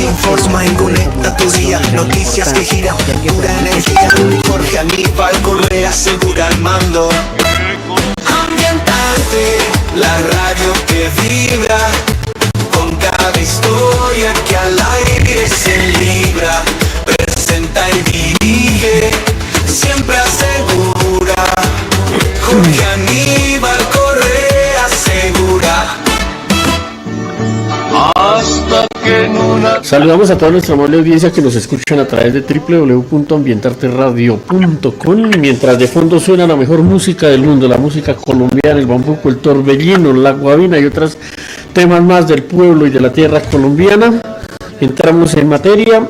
informa y conecta tu día. Noticias que giran, pura energía. Jorge Aníbal Correa segura al mando. Ambientarte, la radio que vibra, con cada historia que al aire se libra. Presenta y dirige, siempre asegura. Jorge Aníbal Correa segura. Hasta que no la... Saludamos a toda nuestra amable audiencia que nos escuchan a través de www.ambientarteradio.com. Mientras de fondo suena la mejor música del mundo, la música colombiana, el bambuco, el torbellino, la guabina y otros temas más del pueblo y de la tierra colombiana, entramos en materia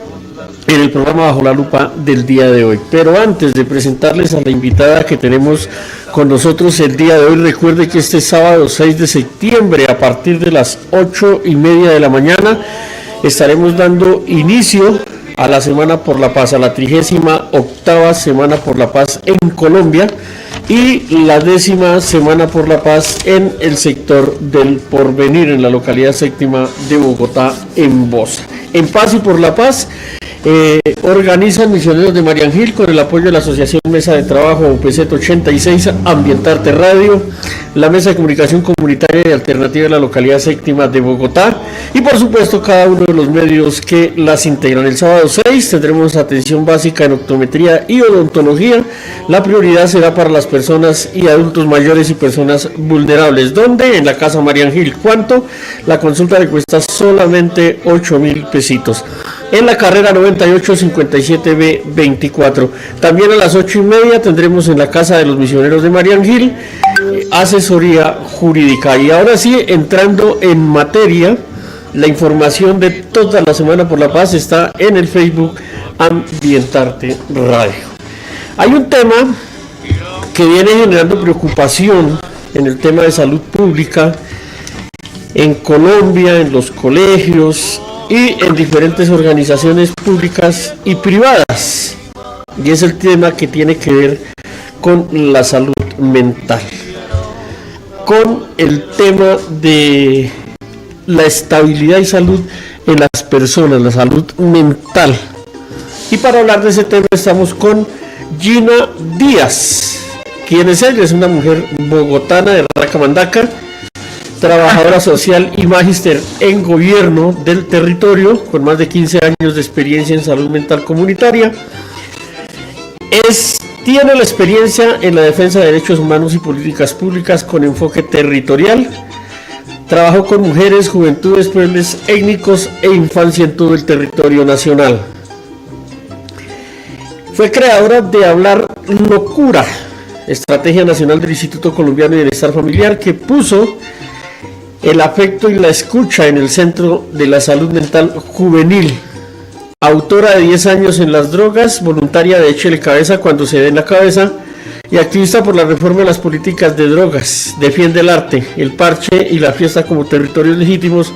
en el programa Bajo la Lupa del día de hoy. Pero antes de presentarles a la invitada que tenemos con nosotros el día de hoy, recuerde que este sábado 6 de septiembre a partir de las 8:30 de la mañana estaremos dando inicio a la Semana por la Paz, a la 38ª Semana por la Paz en Colombia y la 10ª Semana por la Paz en el sector del Porvenir, en la localidad séptima de Bogotá, en Bosa. En Paz y por la Paz organizan Misioneros de Mariangil con el apoyo de la Asociación Mesa de Trabajo UPZ 86, Ambientarte Radio, la Mesa de Comunicación Comunitaria y Alternativa de la localidad séptima de Bogotá y por supuesto cada uno de los medios que las integran. El sábado 6 tendremos atención básica en optometría y odontología. La prioridad será para las personas y adultos mayores y personas vulnerables. ¿Dónde? En la Casa Mariangil. ¿Cuánto? La consulta le cuesta solamente 8.000 pesitos. En la carrera 9857B24. También a las 8:30 tendremos en la Casa de los Misioneros de Mariangil asesoría jurídica. Y ahora sí, entrando en materia, la información de toda la Semana por la Paz está en el Facebook Ambientarte Radio. Hay un tema que viene generando preocupación en el tema de salud pública en Colombia, en los colegios y en diferentes organizaciones públicas y privadas, y es el tema que tiene que ver con la salud mental, con el tema de la estabilidad y salud en las personas, la salud mental. Y para hablar de ese tema estamos con Gina Díaz. ¿Quién es ella? Es una mujer bogotana de Racamandaca, trabajadora social y magíster en gobierno del territorio, con más de 15 años de experiencia en salud mental comunitaria. Tiene la experiencia en la defensa de derechos humanos y políticas públicas con enfoque territorial. Trabajó con mujeres, juventudes, pueblos étnicos e infancia en todo el territorio nacional. Fue creadora de Hablar Locura, estrategia nacional del Instituto Colombiano de Bienestar Familiar, que puso el afecto y la escucha en el centro de la salud mental juvenil. Autora de 10 años en las drogas, voluntaria de Échele Cabeza cuando se dé en la cabeza y activista por la reforma de las políticas de drogas. Defiende el arte, el parche y la fiesta como territorios legítimos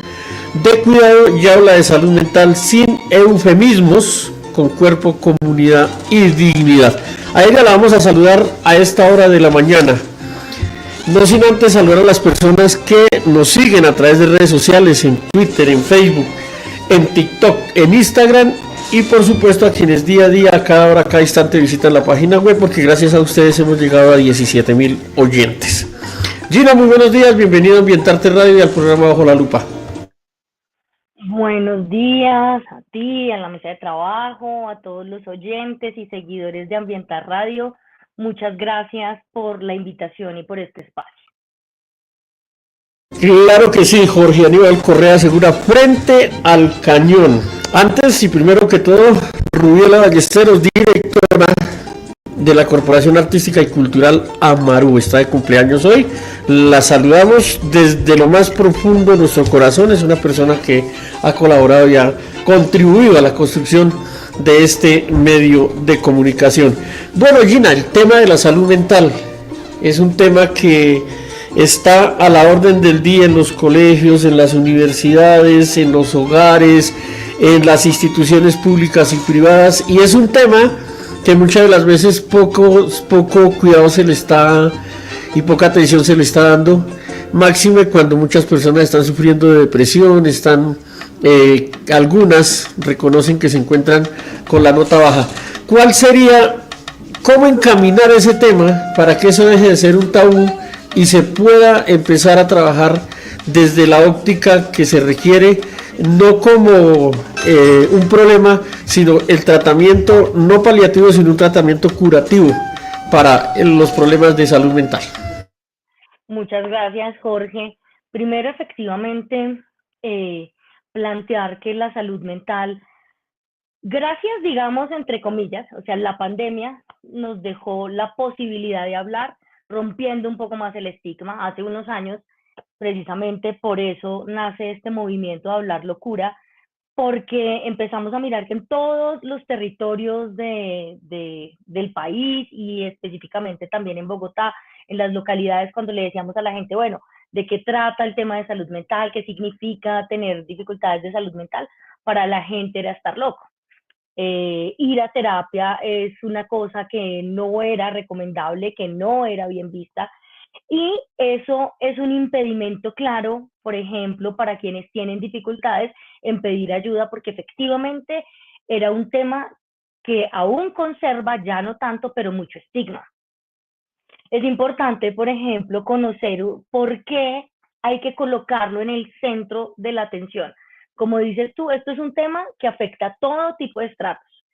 de cuidado y habla de salud mental sin eufemismos, con cuerpo, comunidad y dignidad. A ella la vamos a saludar a esta hora de la mañana. No sin antes saludar a las personas que nos siguen a través de redes sociales, en Twitter, en Facebook, en TikTok, en Instagram y por supuesto a quienes día a día, a cada hora, a cada instante visitan la página web, porque gracias a ustedes hemos llegado a 17.000 oyentes. Gina, muy buenos días, bienvenido a Ambientarte Radio y al programa Bajo la Lupa. Buenos días a ti, a la mesa de trabajo, a todos los oyentes y seguidores de Ambientar Radio. Muchas gracias por la invitación y por este espacio. Claro que sí, Jorge Aníbal Correa Segura, frente al cañón. Antes y primero que todo, Rubiela Ballesteros, directora de la Corporación Artística y Cultural Amaru, está de cumpleaños hoy. La saludamos desde lo más profundo de nuestro corazón. Es una persona que ha colaborado y ha contribuido a la construcción de este medio de comunicación. Bueno, Gina, el tema de la salud mental es un tema que está a la orden del día en los colegios, en las universidades, en los hogares, en las instituciones públicas y privadas, y es un tema que muchas de las veces poco cuidado se le está y poca atención se le está dando, máxime cuando muchas personas están sufriendo de depresión, están algunas reconocen que se encuentran con la nota baja. ¿Cuál sería, cómo encaminar ese tema para que eso deje de ser un tabú y se pueda empezar a trabajar desde la óptica que se requiere, no como un problema, sino el tratamiento no paliativo, sino un tratamiento curativo para los problemas de salud mental? Muchas gracias, Jorge. Primero, efectivamente, plantear que la salud mental, gracias, digamos, entre comillas, o sea, la pandemia nos dejó la posibilidad de hablar, rompiendo un poco más el estigma. Hace unos años, precisamente por eso nace este movimiento de Hablar Locura, porque empezamos a mirar que en todos los territorios del país y específicamente también en Bogotá, en las localidades, cuando le decíamos a la gente, bueno, ¿de qué trata el tema de salud mental? ¿Qué significa tener dificultades de salud mental? Para la gente era estar loco. Ir a terapia es una cosa que no era recomendable, que no era bien vista, y eso es un impedimento claro, por ejemplo, para quienes tienen dificultades en pedir ayuda, porque efectivamente era un tema que aún conserva, ya no tanto, pero mucho estigma. Es importante, por ejemplo, conocer por qué hay que colocarlo en el centro de la atención. Como dices tú, esto es un tema que afecta a todo tipo de estratos,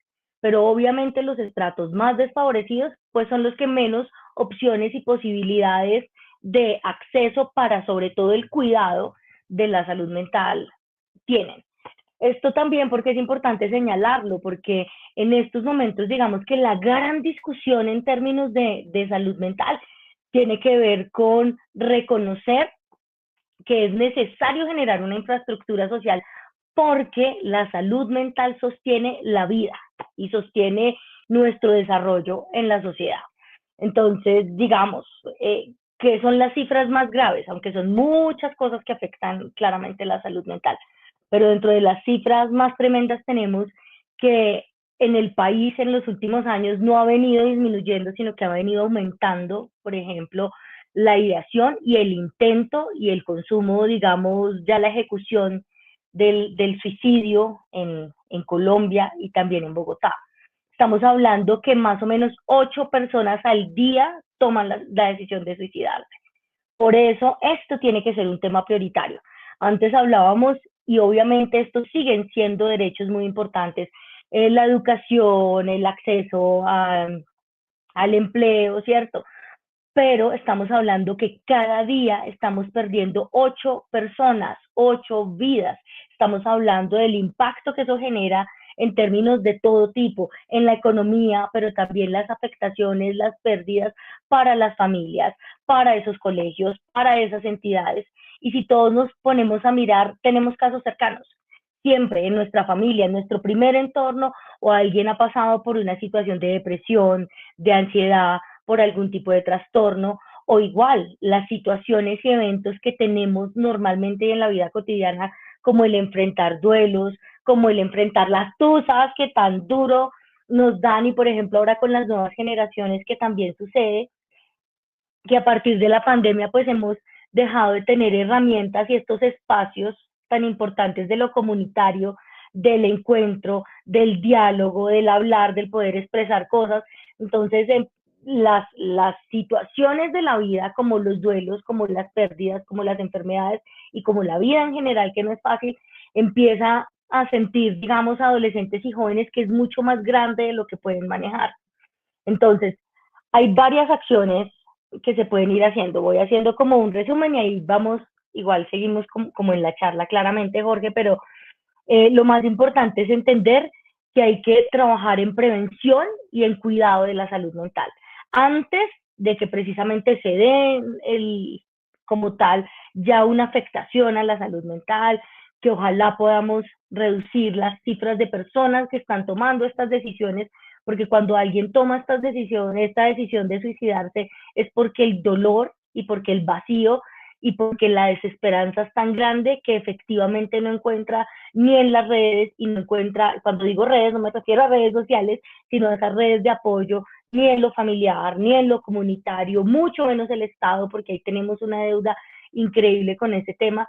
pero obviamente los estratos más desfavorecidos pues son los que menos opciones y posibilidades de acceso para sobre todo el cuidado de la salud mental tienen. Esto también porque es importante señalarlo, porque en estos momentos digamos que la gran discusión en términos de salud mental tiene que ver con reconocer que es necesario generar una infraestructura social porque la salud mental sostiene la vida y sostiene nuestro desarrollo en la sociedad. Entonces, digamos, ¿qué son las cifras más graves? Aunque son muchas cosas que afectan claramente la salud mental, pero dentro de las cifras más tremendas tenemos que en el país en los últimos años no ha venido disminuyendo, sino que ha venido aumentando, por ejemplo, la ideación y el intento y el consumo, digamos, ya la ejecución del suicidio en Colombia y también en Bogotá. Estamos hablando que más o menos 8 personas al día toman la decisión de suicidarse. Por eso esto tiene que ser un tema prioritario. Antes hablábamos, y obviamente estos siguen siendo derechos muy importantes, la educación, el acceso al empleo, ¿cierto? Pero estamos hablando que cada día estamos perdiendo 8 personas, 8 vidas. Estamos hablando del impacto que eso genera en términos de todo tipo, en la economía, pero también las afectaciones, las pérdidas para las familias, para esos colegios, para esas entidades. Y si todos nos ponemos a mirar, tenemos casos cercanos. Siempre en nuestra familia, en nuestro primer entorno, o alguien ha pasado por una situación de depresión, de ansiedad, por algún tipo de trastorno, o igual las situaciones y eventos que tenemos normalmente en la vida cotidiana, como el enfrentar duelos, como el enfrentar las tusas que tan duro nos dan, y por ejemplo ahora con las nuevas generaciones que también sucede, que a partir de la pandemia pues hemos dejado de tener herramientas y estos espacios tan importantes de lo comunitario, del encuentro, del diálogo, del hablar, del poder expresar cosas. Entonces, las situaciones de la vida, como los duelos, como las pérdidas, como las enfermedades y como la vida en general, que no es fácil, empieza a sentir, digamos, adolescentes y jóvenes que es mucho más grande de lo que pueden manejar. Entonces, hay varias acciones que se pueden ir haciendo. Voy haciendo como un resumen y ahí vamos, igual seguimos como en la charla claramente, Jorge, pero lo más importante es entender que hay que trabajar en prevención y en cuidado de la salud mental. Antes de que precisamente se dé como tal ya una afectación a la salud mental, que ojalá podamos reducir las cifras de personas que están tomando estas decisiones, porque cuando alguien toma estas decisiones, esta decisión de suicidarse, es porque el dolor y porque el vacío y porque la desesperanza es tan grande que efectivamente no encuentra ni en las redes, y no encuentra, cuando digo redes no me refiero a redes sociales, sino a esas redes de apoyo, ni en lo familiar, ni en lo comunitario, mucho menos el Estado, porque ahí tenemos una deuda increíble con ese tema,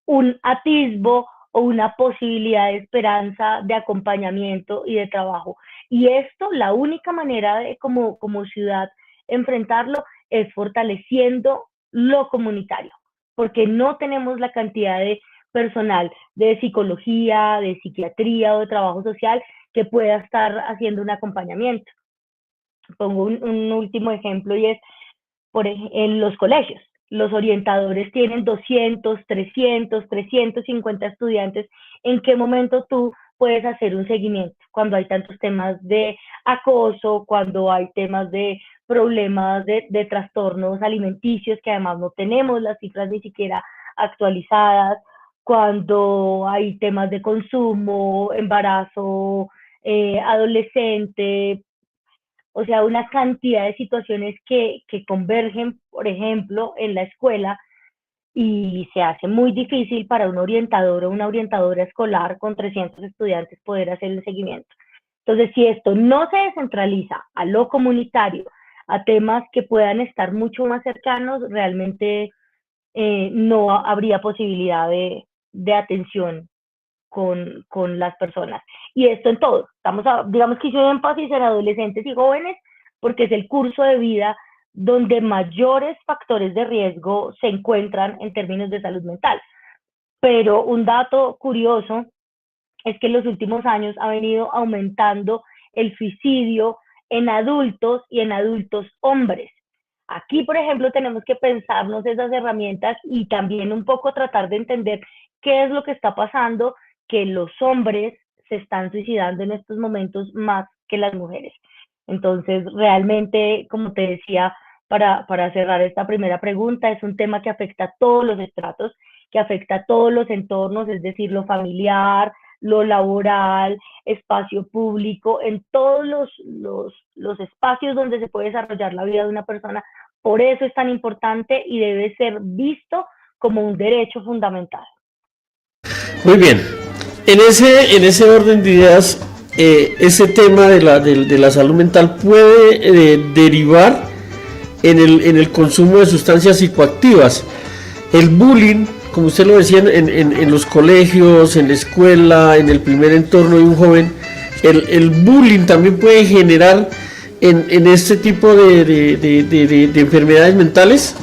un atisbo o una posibilidad de esperanza, de acompañamiento y de trabajo. Y esto, la única manera de como ciudad enfrentarlo es fortaleciendo lo comunitario, porque no tenemos la cantidad de personal de psicología, de psiquiatría o de trabajo social que pueda estar haciendo un acompañamiento. Pongo un último ejemplo y es en los colegios. Los orientadores tienen 200, 300, 350 estudiantes. ¿En qué momento tú puedes hacer un seguimiento? Cuando hay tantos temas de acoso, cuando hay temas de problemas de trastornos alimenticios, que además no tenemos las cifras ni siquiera actualizadas, cuando hay temas de consumo, embarazo, adolescente, o sea, una cantidad de situaciones que convergen, por ejemplo, en la escuela y se hace muy difícil para un orientador o una orientadora escolar con 300 estudiantes poder hacer el seguimiento. Entonces, si esto no se descentraliza a lo comunitario, a temas que puedan estar mucho más cercanos, realmente no habría posibilidad de atención con las personas. Y esto en todo. Digamos que hice énfasis en adolescentes y jóvenes porque es el curso de vida donde mayores factores de riesgo se encuentran en términos de salud mental. Pero un dato curioso es que en los últimos años ha venido aumentando el suicidio en adultos y en adultos hombres. Aquí, por ejemplo, tenemos que pensarnos esas herramientas y también un poco tratar de entender qué es lo que está pasando, que los hombres se están suicidando en estos momentos más que las mujeres. Entonces, realmente, como te decía, para cerrar esta primera pregunta, es un tema que afecta a todos los estratos, que afecta a todos los entornos, es decir, lo familiar, lo laboral, espacio público, en todos los espacios donde se puede desarrollar la vida de una persona. Por eso es tan importante y debe ser visto como un derecho fundamental. Muy bien. En ese orden de ideas, ese tema de la salud mental puede derivar en el consumo de sustancias psicoactivas. El bullying, como usted lo decía, en los colegios, en la escuela, en el primer entorno de un joven, el bullying también puede generar en este tipo de enfermedades mentales.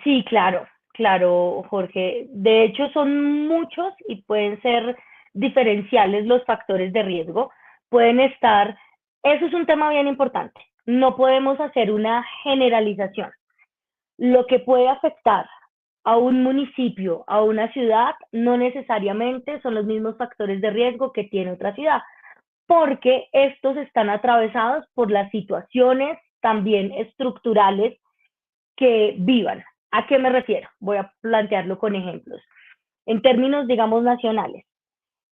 Sí, claro, claro, Jorge. De hecho, son muchos y pueden ser diferenciales los factores de riesgo. Pueden estar, eso es un tema bien importante. No podemos hacer una generalización. Lo que puede afectar a un municipio, a una ciudad, no necesariamente son los mismos factores de riesgo que tiene otra ciudad, porque estos están atravesados por las situaciones también estructurales que vivan. ¿A qué me refiero? Voy a plantearlo con ejemplos. En términos, digamos, nacionales.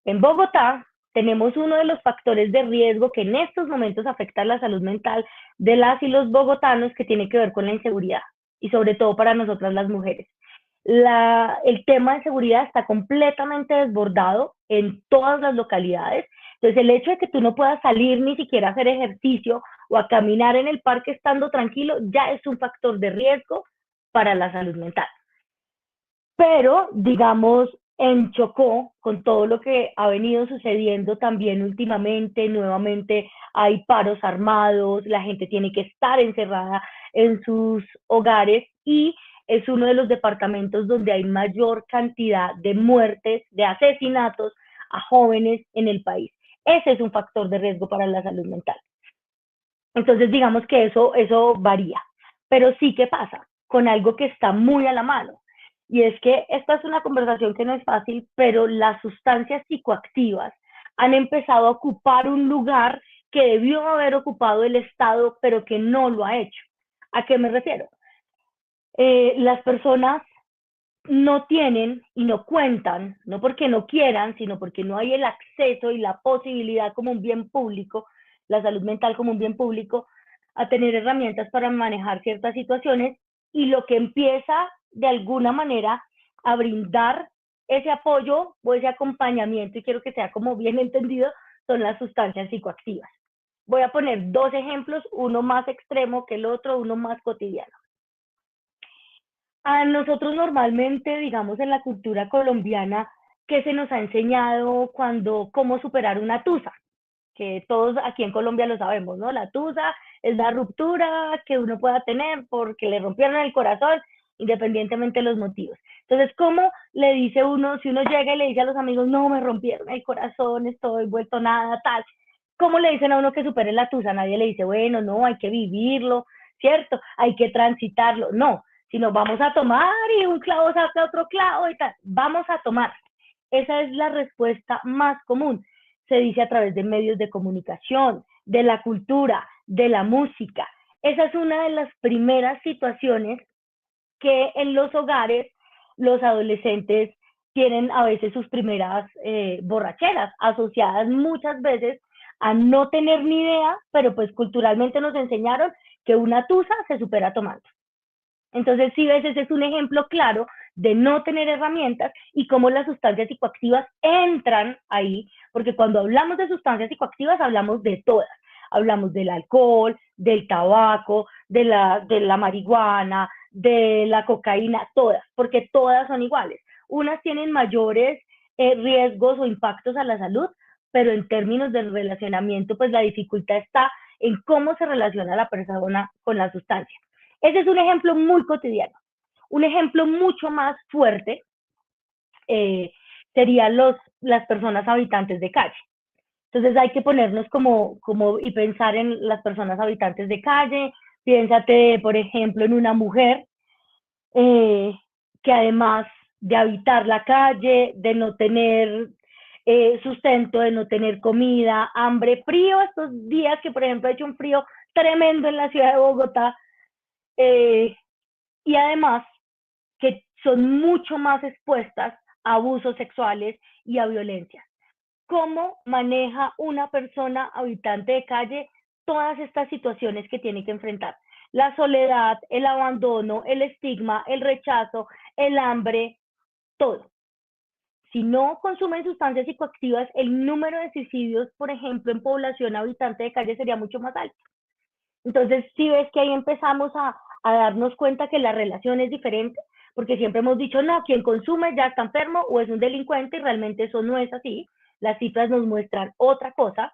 En Bogotá tenemos uno de los factores de riesgo que en estos momentos afecta la salud mental de las y los bogotanos, que tiene que ver con la inseguridad y sobre todo para nosotras las mujeres. El tema de seguridad está completamente desbordado en todas las localidades. Entonces, el hecho de que tú no puedas salir ni siquiera a hacer ejercicio o a caminar en el parque estando tranquilo ya es un factor de riesgo para la salud mental. Pero, digamos, en Chocó, con todo lo que ha venido sucediendo también últimamente, nuevamente hay paros armados, la gente tiene que estar encerrada en sus hogares y es uno de los departamentos donde hay mayor cantidad de muertes, de asesinatos a jóvenes en el país. Ese es un factor de riesgo para la salud mental. Entonces, digamos que eso varía. Pero sí que pasa con algo que está muy a la mano. Y es que esta es una conversación que no es fácil, pero las sustancias psicoactivas han empezado a ocupar un lugar que debió haber ocupado el Estado, pero que no lo ha hecho. ¿A qué me refiero? Las personas no tienen y no cuentan, no porque no quieran, sino porque no hay el acceso y la posibilidad como un bien público, la salud mental como un bien público, a tener herramientas para manejar ciertas situaciones, y lo que empieza de alguna manera a brindar ese apoyo o ese acompañamiento, y quiero que sea como bien entendido, son las sustancias psicoactivas. Voy a poner dos ejemplos, uno más extremo que el otro, uno más cotidiano. A nosotros normalmente, digamos, en la cultura colombiana, ¿qué se nos ha enseñado cuando, cómo superar una tusa? Que todos aquí en Colombia lo sabemos, ¿no? La tusa es la ruptura que uno pueda tener porque le rompieron el corazón, independientemente de los motivos. Entonces, ¿cómo le dice uno, si uno llega y le dice a los amigos, no, me rompieron el corazón, estoy vuelto nada, tal? ¿Cómo le dicen a uno que supere la tusa? Nadie le dice, bueno, no, hay que vivirlo, ¿cierto? Hay que transitarlo. No, sino vamos a tomar y un clavo saca otro clavo y tal. Vamos a tomar. Esa es la respuesta más común. Se dice a través de medios de comunicación, de la cultura, de la música. Esa es una de las primeras situaciones que en los hogares los adolescentes tienen a veces sus primeras borracheras, asociadas muchas veces a no tener ni idea, pero pues culturalmente nos enseñaron que una tusa se supera tomando. Entonces, sí, ves, ese es un ejemplo claro de no tener herramientas y cómo las sustancias psicoactivas entran ahí, porque cuando hablamos de sustancias psicoactivas hablamos de todas. Hablamos del alcohol, del tabaco, de la marihuana, de la cocaína, todas, porque todas son iguales. Unas tienen mayores riesgos o impactos a la salud, pero en términos del relacionamiento, pues la dificultad está en cómo se relaciona la persona con la sustancia. Ese es un ejemplo muy cotidiano. Un ejemplo mucho más fuerte serían las personas habitantes de calle. Entonces hay que ponernos y pensar en las personas habitantes de calle. Piénsate, por ejemplo, en una mujer que además de habitar la calle, de no tener sustento, de no tener comida, hambre, frío, estos días que por ejemplo ha hecho un frío tremendo en la ciudad de Bogotá, y además que son mucho más expuestas a abusos sexuales y a violencia. ¿Cómo maneja una persona habitante de calle todas estas situaciones que tiene que enfrentar? La soledad, el abandono, el estigma, el rechazo, el hambre, todo. Si no consumen sustancias psicoactivas, el número de suicidios, por ejemplo, en población habitante de calle sería mucho más alto. Entonces, sí ves que ahí empezamos a darnos cuenta que la relación es diferente, porque siempre hemos dicho, no, quien consume ya está enfermo o es un delincuente, y realmente eso no es así. Las cifras nos muestran otra cosa,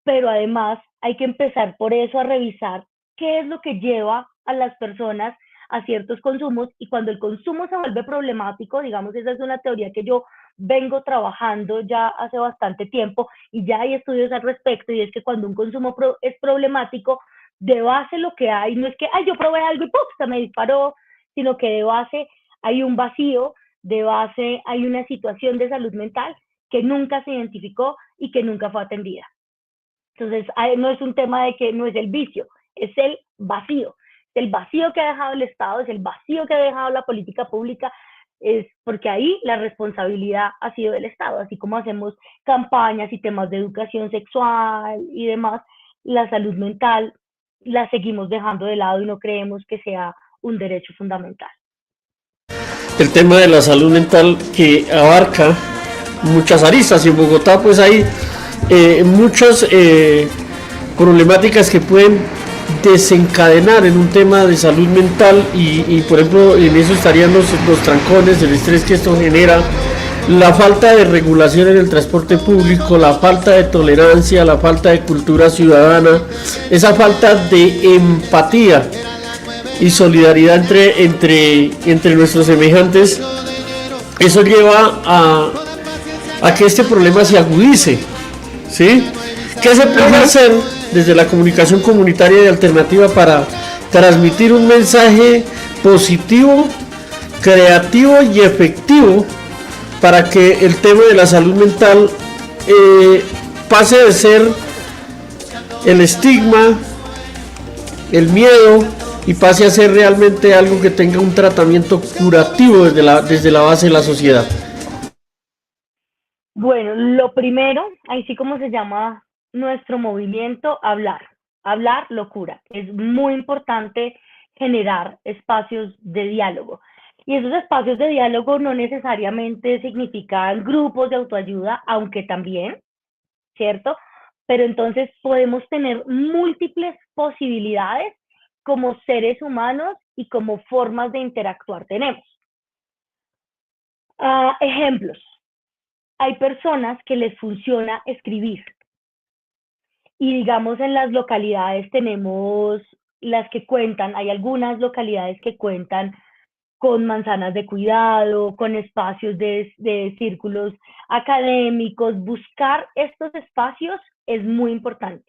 pero además hay que empezar por eso a revisar qué es lo que lleva a las personas a ciertos consumos, y cuando el consumo se vuelve problemático, digamos, esa es una teoría que yo vengo trabajando ya hace bastante tiempo y ya hay estudios al respecto, y es que cuando un consumo es problemático, de base lo que hay no es que, ay, yo probé algo y ¡pum!, se me disparó, sino que de base hay un vacío, de base hay una situación de salud mental que nunca se identificó y que nunca fue atendida. Entonces, no es un tema de que no es el vicio, es el vacío que ha dejado el Estado, es el vacío que ha dejado la política pública, es porque ahí la responsabilidad ha sido del Estado, así como hacemos campañas y temas de educación sexual y demás, la salud mental la seguimos dejando de lado y no creemos que sea un derecho fundamental. El tema de la salud mental que abarca muchas aristas, y en Bogotá pues hay muchas problemáticas que pueden desencadenar en un tema de salud mental, y por ejemplo en eso estarían los trancones, el estrés que esto genera, la falta de regulación en el transporte público, la falta de tolerancia, la falta de cultura ciudadana, esa falta de empatía y solidaridad entre nuestros semejantes. Eso lleva a que este problema se agudice, ¿sí? ¿Qué se puede hacer desde la comunicación comunitaria y alternativa para transmitir un mensaje positivo, creativo y efectivo para que el tema de la salud mental pase de ser el estigma, el miedo, y pase a ser realmente algo que tenga un tratamiento curativo desde la base de la sociedad? Bueno, lo primero, así como se llama nuestro movimiento, hablar. Hablar locura. Es muy importante generar espacios de diálogo. Y esos espacios de diálogo no necesariamente significan grupos de autoayuda, aunque también, ¿cierto? Pero entonces podemos tener múltiples posibilidades como seres humanos y como formas de interactuar tenemos. Ejemplos. Hay personas que les funciona escribir. Y digamos en las localidades tenemos las que cuentan, hay algunas localidades que cuentan con manzanas de cuidado, con espacios de círculos académicos. Buscar estos espacios es muy importante.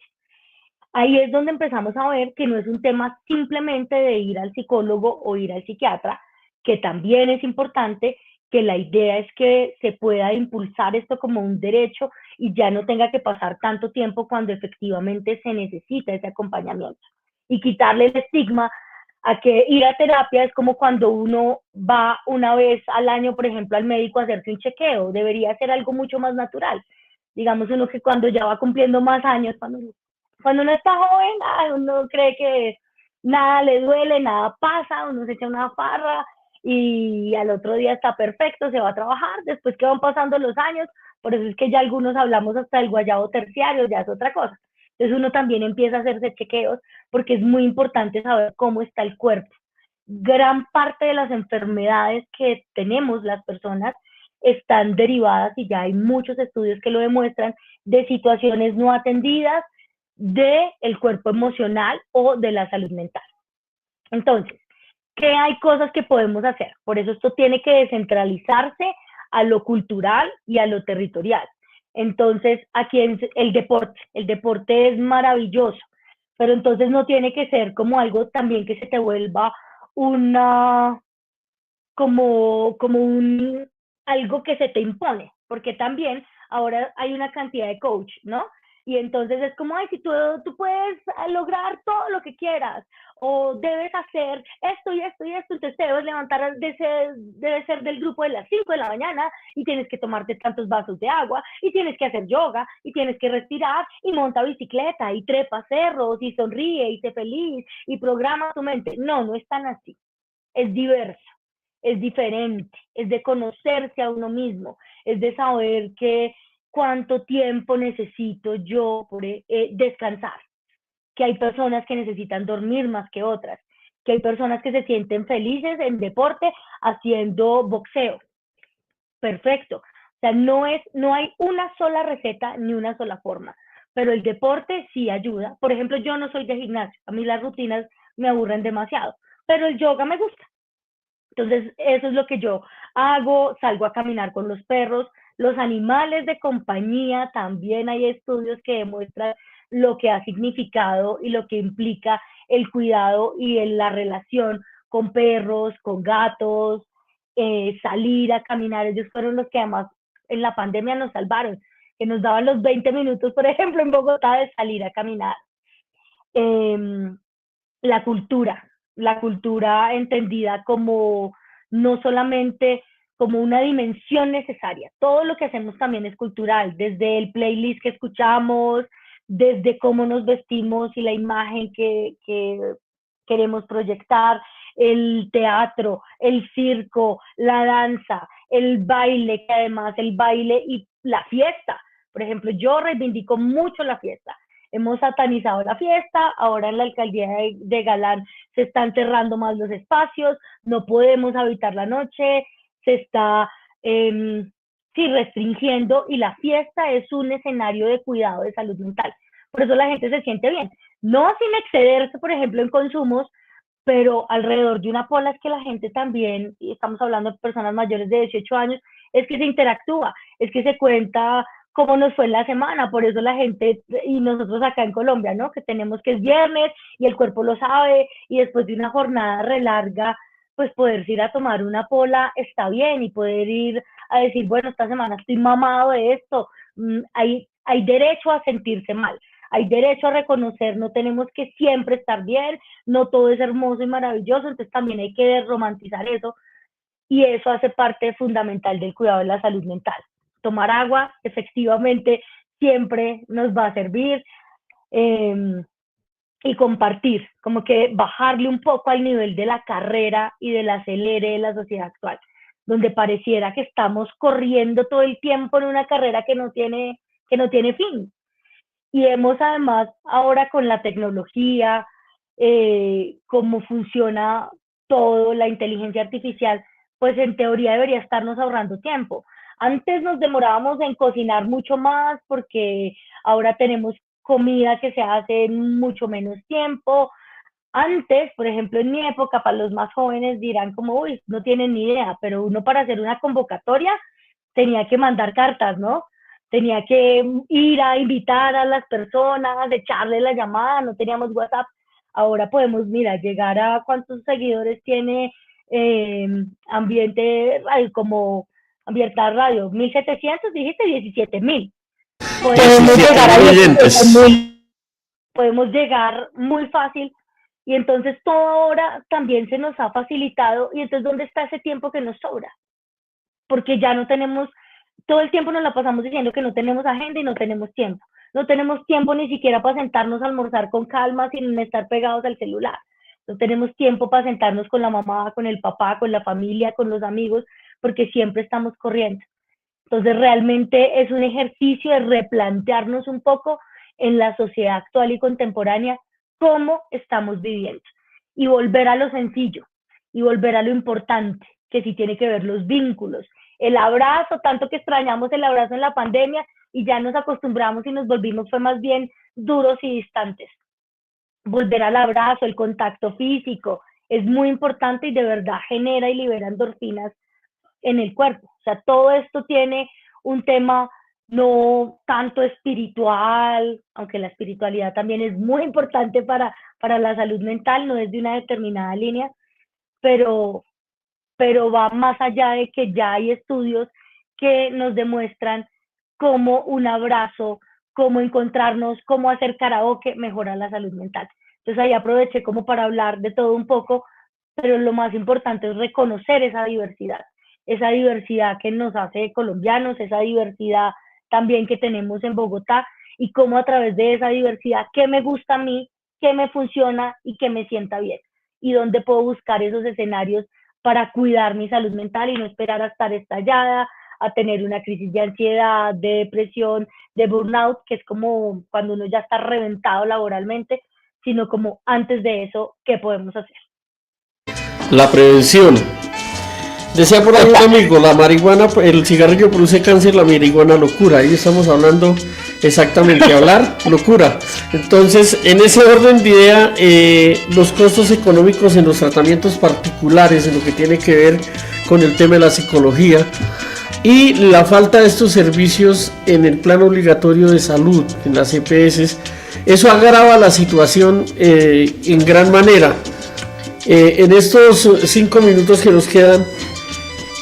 Ahí es donde empezamos a ver que no es un tema simplemente de ir al psicólogo o ir al psiquiatra, que también es importante, que la idea es que se pueda impulsar esto como un derecho y ya no tenga que pasar tanto tiempo cuando efectivamente se necesita ese acompañamiento. Y quitarle el estigma a que ir a terapia es como cuando uno va una vez al año, por ejemplo, al médico a hacerse un chequeo. Debería ser algo mucho más natural. Digamos uno que cuando ya va cumpliendo más años, cuando uno está joven, uno cree que nada le duele, nada pasa, uno se echa una farra y al otro día está perfecto, se va a trabajar, después que van pasando los años, por eso es que ya algunos hablamos hasta del guayabo terciario, ya es otra cosa. Entonces uno también empieza a hacerse chequeos porque es muy importante saber cómo está el cuerpo. Gran parte de las enfermedades que tenemos las personas están derivadas, y ya hay muchos estudios que lo demuestran, de situaciones no atendidas del cuerpo emocional o de la salud mental. Entonces, ¿qué hay cosas que podemos hacer? Por eso esto tiene que descentralizarse a lo cultural y a lo territorial. Entonces, aquí el deporte es maravilloso, pero entonces no tiene que ser como algo también que se te vuelva una, como un, algo que se te impone, porque también ahora hay una cantidad de coach, ¿no? Y entonces es como, ay, si tú puedes lograr todo lo que quieras, o debes hacer esto y esto y esto, entonces te debes levantar, debe ser del grupo de las 5 de la mañana, y tienes que tomarte tantos vasos de agua, y tienes que hacer yoga, y tienes que respirar, y monta bicicleta, y trepa cerros, y sonríe, y sé feliz, y programa tu mente. No, no es tan así. Es diverso, es diferente, es de conocerse a uno mismo, es de saber que cuánto tiempo necesito yo por descansar, que hay personas que necesitan dormir más que otras, que hay personas que se sienten felices en deporte haciendo boxeo. Perfecto. O sea, no hay una sola receta ni una sola forma, pero el deporte sí ayuda. Por ejemplo, yo no soy de gimnasio, a mí las rutinas me aburren demasiado, pero el yoga me gusta. Entonces, eso es lo que yo hago, salgo a caminar con los perros, los animales de compañía, también hay estudios que demuestran lo que ha significado y lo que implica el cuidado y la relación con perros, con gatos, salir a caminar. Ellos fueron los que además en la pandemia nos salvaron, que nos daban los 20 minutos, por ejemplo, en Bogotá, de salir a caminar. Eh, la cultura entendida como no solamente como una dimensión necesaria. Todo lo que hacemos también es cultural, desde el playlist que escuchamos, desde cómo nos vestimos y la imagen que queremos proyectar, el teatro, el circo, la danza, el baile, que además el baile y la fiesta. Por ejemplo, yo reivindico mucho la fiesta. Hemos satanizado la fiesta, ahora en la alcaldía de Galán se están cerrando más los espacios, no podemos habitar la noche, se está sí, restringiendo, y la fiesta es un escenario de cuidado de salud mental. Por eso la gente se siente bien, no sin excederse, por ejemplo, en consumos, pero alrededor de una pola es que la gente también, y estamos hablando de personas mayores de 18 años, es que se interactúa, es que se cuenta cómo nos fue en la semana. Por eso la gente, y nosotros acá en Colombia, ¿no? Que tenemos que es viernes y el cuerpo lo sabe, y después de una jornada re larga, pues poder ir a tomar una pola está bien, y poder ir a decir, bueno, esta semana estoy mamado de esto. Hay derecho a sentirse mal, hay derecho a reconocer, no tenemos que siempre estar bien, no todo es hermoso y maravilloso, entonces también hay que romantizar eso, y eso hace parte fundamental del cuidado de la salud mental. Tomar agua efectivamente siempre nos va a servir, eh, y compartir, como que bajarle un poco al nivel de la carrera y del acelere de la sociedad actual, donde pareciera que estamos corriendo todo el tiempo en una carrera que no tiene fin. Y hemos además ahora con la tecnología, cómo funciona todo, la inteligencia artificial, pues en teoría debería estarnos ahorrando tiempo. Antes nos demorábamos en cocinar mucho más porque ahora tenemos comida que se hace en mucho menos tiempo. Antes, por ejemplo, en mi época, para los más jóvenes dirán como, uy, no tienen ni idea, pero uno para hacer una convocatoria tenía que mandar cartas, ¿no? Tenía que ir a invitar a las personas, echarle la llamada, no teníamos WhatsApp. Ahora podemos, mira, llegar a cuántos seguidores tiene Ambiente Radio, como Abierta Radio, 1.700, dijiste 17.000. Podemos llegar a 17.000, podemos llegar muy fácil y entonces todo ahora también se nos ha facilitado y entonces ¿dónde está ese tiempo que nos sobra? Porque ya no tenemos, todo el tiempo nos la pasamos diciendo que no tenemos agenda y no tenemos tiempo. No tenemos tiempo ni siquiera para sentarnos a almorzar con calma sin estar pegados al celular. No tenemos tiempo para sentarnos con la mamá, con el papá, con la familia, con los amigos, porque siempre estamos corriendo. Entonces realmente es un ejercicio de replantearnos un poco en la sociedad actual y contemporánea cómo estamos viviendo y volver a lo sencillo y volver a lo importante, que sí tiene que ver los vínculos, el abrazo, tanto que extrañamos el abrazo en la pandemia y ya nos acostumbramos y nos volvimos fue más bien duros y distantes. Volver al abrazo, el contacto físico, es muy importante y de verdad genera y libera endorfinas en el cuerpo. O sea, todo esto tiene un tema no tanto espiritual, aunque la espiritualidad también es muy importante para la salud mental, no es de una determinada línea, pero, pero va más allá de que ya hay estudios que nos demuestran cómo un abrazo, cómo encontrarnos, cómo hacer karaoke mejora la salud mental. Entonces ahí aproveché como para hablar de todo un poco, pero lo más importante es reconocer esa diversidad que nos hace colombianos, esa diversidad también que tenemos en Bogotá y cómo a través de esa diversidad, qué me gusta a mí, qué me funciona y qué me sienta bien y dónde puedo buscar esos escenarios para cuidar mi salud mental y no esperar a estar estallada, a tener una crisis de ansiedad, de depresión, de burnout, que es como cuando uno ya está reventado laboralmente, sino como antes de eso, ¿qué podemos hacer? La prevención. Decía por ahí un amigo, la marihuana, el cigarrillo produce cáncer, la marihuana locura. Ahí estamos hablando exactamente, hablar locura. Entonces, en ese orden de idea, los costos económicos en los tratamientos particulares, en lo que tiene que ver con el tema de la psicología y la falta de estos servicios en el plan obligatorio de salud, en las EPS, eso agrava la situación en gran manera. En estos 5 minutos que nos quedan,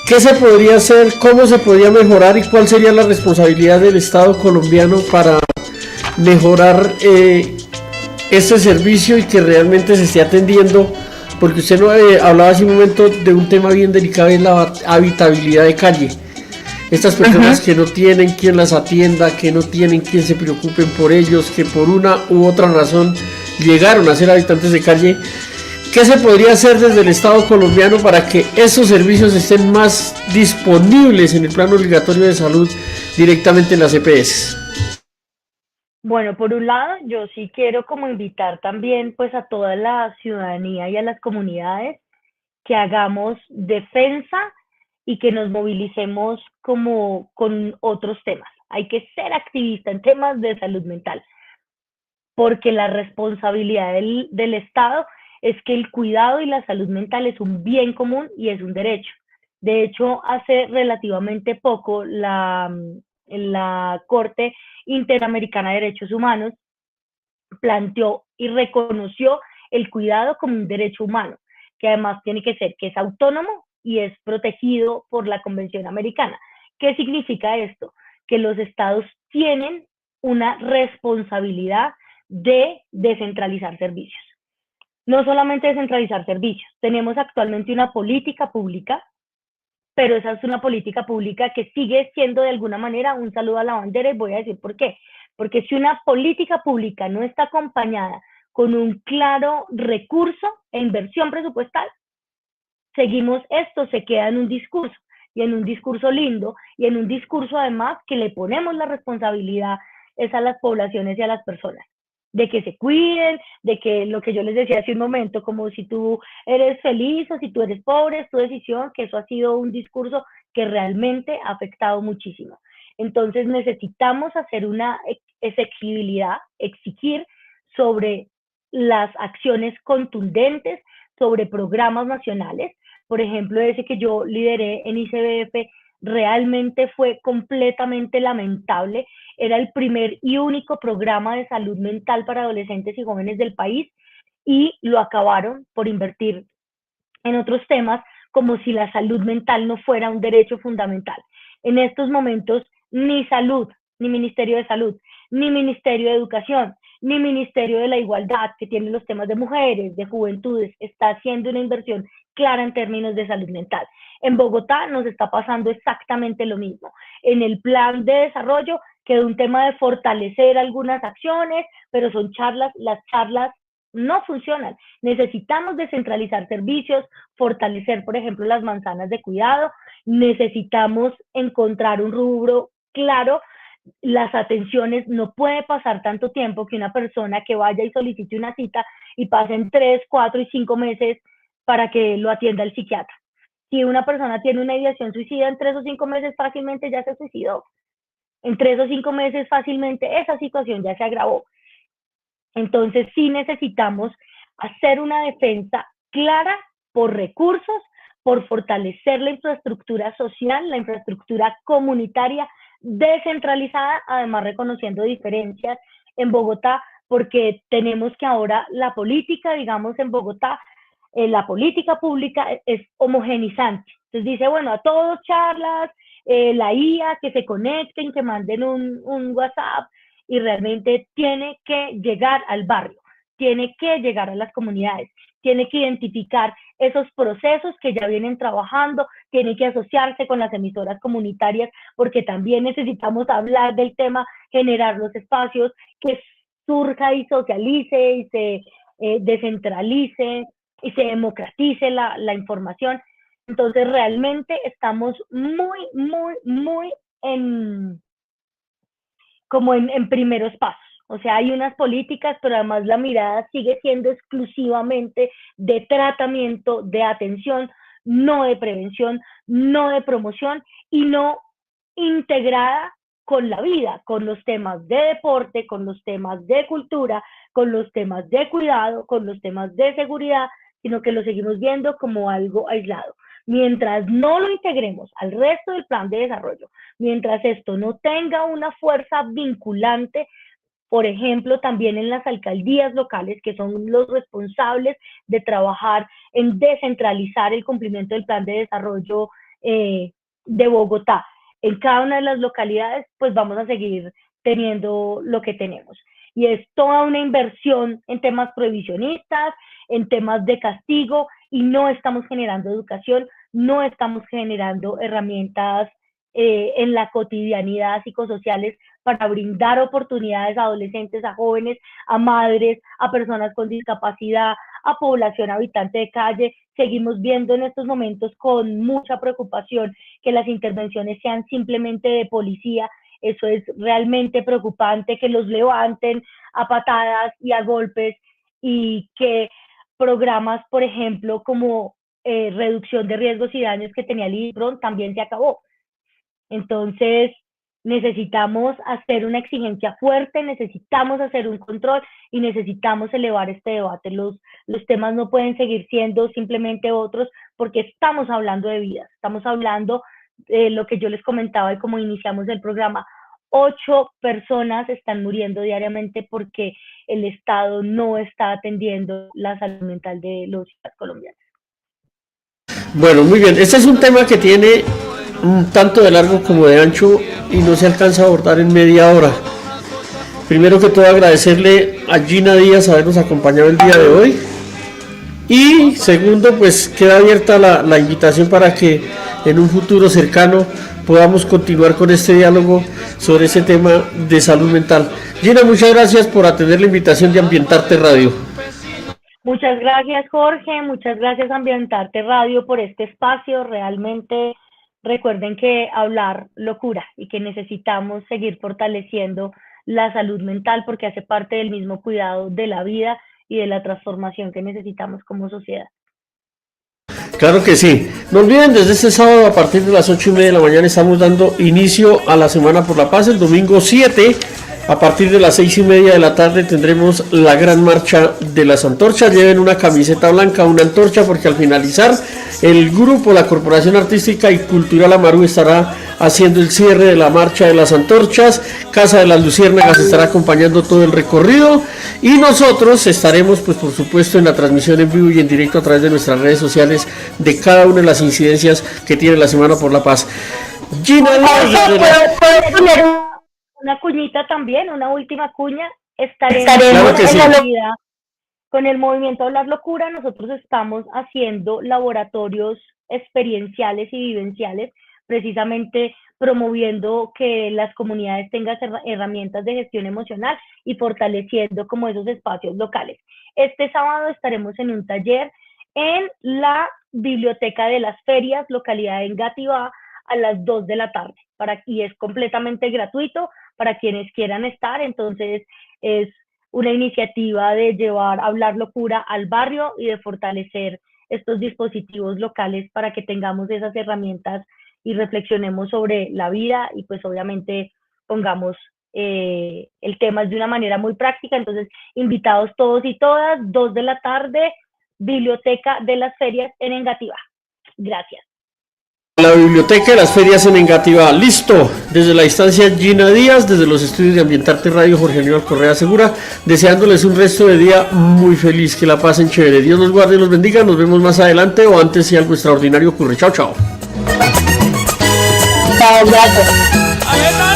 ¿qué se podría hacer? ¿Cómo se podría mejorar? ¿Y cuál sería la responsabilidad del Estado colombiano para mejorar este servicio y que realmente se esté atendiendo? Porque usted hablaba hace un momento de un tema bien delicado, es la habitabilidad de calle. Estas personas que no tienen quien las atienda, que no tienen quien se preocupen por ellos, que por una u otra razón llegaron a ser habitantes de calle. ¿Qué se podría hacer desde el Estado colombiano para que esos servicios estén más disponibles en el plan obligatorio de salud directamente en las EPS? Bueno, por un lado, yo sí quiero como invitar también pues a toda la ciudadanía y a las comunidades que hagamos defensa y que nos movilicemos como con otros temas. Hay que ser activista en temas de salud mental, porque la responsabilidad del Estado es que el cuidado y la salud mental es un bien común y es un derecho. De hecho, hace relativamente poco la Corte Interamericana de Derechos Humanos planteó y reconoció el cuidado como un derecho humano, que además tiene que ser que es autónomo y es protegido por la Convención Americana. ¿Qué significa esto? Que los estados tienen una responsabilidad de descentralizar servicios. No solamente descentralizar servicios, tenemos actualmente una política pública, pero esa es una política pública que sigue siendo de alguna manera un saludo a la bandera y voy a decir por qué. Porque si una política pública no está acompañada con un claro recurso e inversión presupuestal, seguimos esto, se queda en un discurso y en un discurso lindo y en un discurso además que le ponemos la responsabilidad es a las poblaciones y a las personas. de que se cuiden, de que lo que yo les decía hace un momento, como si tú eres feliz o si tú eres pobre, es tu decisión, que eso ha sido un discurso que realmente ha afectado muchísimo. Entonces necesitamos hacer una exigibilidad, exigir sobre las acciones contundentes, sobre programas nacionales. Por ejemplo, ese que yo lideré en ICBF realmente fue completamente lamentable. Era el primer y único programa de salud mental para adolescentes y jóvenes del país y lo acabaron por invertir en otros temas como si la salud mental no fuera un derecho fundamental. En estos momentos, ni salud, ni Ministerio de Salud, ni Ministerio de Educación, ni Ministerio de la Igualdad, que tiene los temas de mujeres, de juventudes, está haciendo una inversión clara en términos de salud mental. En Bogotá nos está pasando exactamente lo mismo. En el plan de desarrollo quedó un tema de fortalecer algunas acciones, pero son charlas, las charlas no funcionan. Necesitamos descentralizar servicios, fortalecer, por ejemplo, las manzanas de cuidado, necesitamos encontrar un rubro claro. Las atenciones, no puede pasar tanto tiempo que una persona que vaya y solicite una cita y pasen 3, 4 y 5 meses para que lo atienda el psiquiatra. Si una persona tiene una ideación suicida, en 3 o 5 meses fácilmente ya se suicidó. En 3 o 5 meses fácilmente esa situación ya se agravó. Entonces sí necesitamos hacer una defensa clara por recursos, por fortalecer la infraestructura social, la infraestructura comunitaria descentralizada, además reconociendo diferencias en Bogotá, porque tenemos que ahora la política, digamos, en Bogotá, la política pública es homogenizante. Entonces dice, bueno, a todos charlas, la IA, que se conecten, que manden un WhatsApp, y realmente tiene que llegar al barrio, tiene que llegar a las comunidades, tiene que identificar esos procesos que ya vienen trabajando, tiene que asociarse con las emisoras comunitarias, porque también necesitamos hablar del tema, generar los espacios, que surja y socialice y se descentralice y se democratice la información. Entonces realmente estamos muy como en primeros pasos. O sea, hay unas políticas, pero además la mirada sigue siendo exclusivamente de tratamiento, de atención, no de prevención, no de promoción y no integrada con la vida, con los temas de deporte, con los temas de cultura, con los temas de cuidado, con los temas de seguridad, sino que lo seguimos viendo como algo aislado. Mientras no lo integremos al resto del plan de desarrollo, mientras esto no tenga una fuerza vinculante, por ejemplo, también en las alcaldías locales, que son los responsables de trabajar en descentralizar el cumplimiento del plan de desarrollo de Bogotá. En cada una de las localidades, pues vamos a seguir teniendo lo que tenemos. Y es toda una inversión en temas prohibicionistas, en temas de castigo, y no estamos generando educación, no estamos generando herramientas en la cotidianidad psicosociales para brindar oportunidades a adolescentes, a jóvenes, a madres, a personas con discapacidad, a población habitante de calle. Seguimos viendo en estos momentos con mucha preocupación que las intervenciones sean simplemente de policía. Eso es realmente preocupante, que los levanten a patadas y a golpes, y que programas, por ejemplo, como reducción de riesgos y daños que tenía el IDIPRON también se acabó. Entonces, necesitamos hacer una exigencia fuerte, necesitamos hacer un control y necesitamos elevar este debate. Los temas no pueden seguir siendo simplemente otros, porque estamos hablando de vidas, estamos hablando de lo que yo les comentaba y como iniciamos el programa. 8 personas están muriendo diariamente porque el Estado no está atendiendo la salud mental de los colombianos. Bueno, muy bien. Este es un tema que tiene un tanto de largo como de ancho y no se alcanza a abordar en media hora. Primero que todo, agradecerle a Gina Díaz habernos acompañado el día de hoy. Y segundo, pues queda abierta la invitación para que en un futuro cercano podamos continuar con este diálogo sobre ese tema de salud mental. Gina, muchas gracias por atender la invitación de Ambientarte Radio. Muchas gracias, Jorge, muchas gracias Ambientarte Radio por este espacio. Realmente recuerden que hablar locura y que necesitamos seguir fortaleciendo la salud mental porque hace parte del mismo cuidado de la vida y de la transformación que necesitamos como sociedad. Claro que sí. No olviden, desde este sábado a partir de las 8:30 de la mañana estamos dando inicio a la Semana por la Paz. El domingo 7, a partir de las 6:30 de la tarde tendremos la gran marcha de las antorchas. Lleven una camiseta blanca, una antorcha, porque al finalizar el grupo, la Corporación Artística y Cultural Amaru estará haciendo el cierre de la marcha de las antorchas. Casa de las Luciérnagas estará acompañando todo el recorrido y nosotros estaremos, pues por supuesto, en la transmisión en vivo y en directo a través de nuestras redes sociales de cada una de las incidencias que tiene la Semana por la Paz. Gina, ¿puedes poner una cuñita también, una última cuña? Estaremos claro que sí. Con el movimiento Hablar Locura. Nosotros estamos haciendo laboratorios experienciales y vivenciales, precisamente promoviendo que las comunidades tengan herramientas de gestión emocional y fortaleciendo como esos espacios locales. Este sábado estaremos en un taller en la Biblioteca de las Ferias, localidad de Engativá, a las 2 de la tarde, y es completamente gratuito para quienes quieran estar. Entonces es una iniciativa de llevar Hablar Locura al barrio y de fortalecer estos dispositivos locales para que tengamos esas herramientas y reflexionemos sobre la vida y pues obviamente pongamos el tema de una manera muy práctica. Entonces, invitados todos y todas, 2 de la tarde, Biblioteca de las Ferias en Engativá. Gracias. La Biblioteca de las Ferias en Engativá. Listo. Desde la distancia, Gina Díaz, desde los estudios de Ambientarte Radio, Jorge Aníbal Correa Segura, deseándoles un resto de día muy feliz, que la pasen chévere. Dios los guarde y los bendiga. Nos vemos más adelante o antes si algo extraordinario ocurre. Chao, chao. Chao, gracias.